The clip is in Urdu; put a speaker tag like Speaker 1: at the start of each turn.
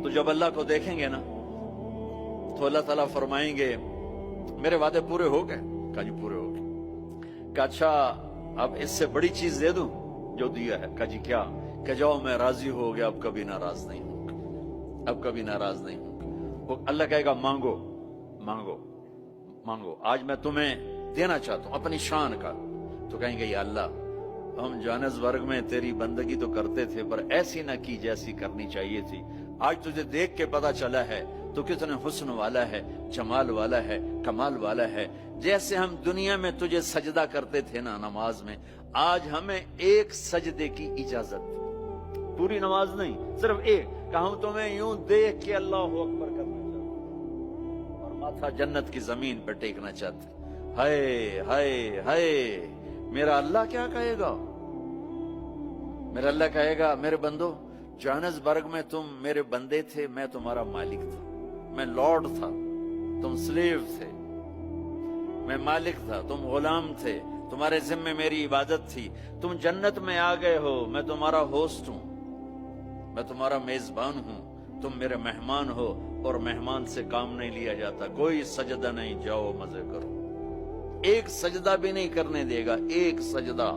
Speaker 1: تو جب اللہ کو دیکھیں گے نا تو اللہ تعالیٰ فرمائیں گے میرے وعدے پورے ہو گئے؟ کہا جی پورے ہو گئے۔ کہا اچھا اب اس سے بڑی چیز دے دوں جو دیا ہے؟ کہا جی کیا؟ کہ جاؤ میں راضی ہو گیا، اب کبھی ناراض نہیں ہوں گا، اب کبھی ناراض نہیں ہوں گا۔ وہ اللہ کہے گا مانگو مانگو مانگو، آج میں تمہیں دینا چاہتا ہوں اپنی شان کا۔ تو کہیں گے یا اللہ ہم جانسبرگ میں تیری بندگی تو کرتے تھے پر ایسی نہ کی جیسی کرنی چاہیے تھی، آج تجھے دیکھ کے پتا چلا ہے تو کتنے حسن والا ہے، جمال والا ہے، کمال والا ہے۔ جیسے ہم دنیا میں تجھے سجدہ کرتے تھے نا نماز میں، آج ہمیں ایک سجدے کی اجازت، پوری نماز نہیں صرف ایک، کہ ہم تمہیں یوں دیکھ کے اللہ اکبر کرنا چاہتے اور ماتھا جنت کی زمین پہ ٹیکنا چاہتے۔ ہائے ہائے ہائے، میرا اللہ کیا کہے گا؟ میرا اللہ کہے گا میرے بندو جوہانسبرگ میں تم میرے بندے تھے، میں تمہارا مالک تھا، میں لارڈ تھا، تم سلیو تھے، میں مالک تھا، تم غلام تھے، تمہارے ذمہ میری عبادت تھی، تم جنت میں آ گئے ہو، میں تمہارا ہوسٹ ہوں، میں تمہارا میزبان ہوں، تم میرے مہمان ہو، اور مہمان سے کام نہیں لیا جاتا، کوئی سجدہ نہیں، جاؤ مزے کرو، ایک سجدہ بھی نہیں کرنے دے گا، ایک سجدہ۔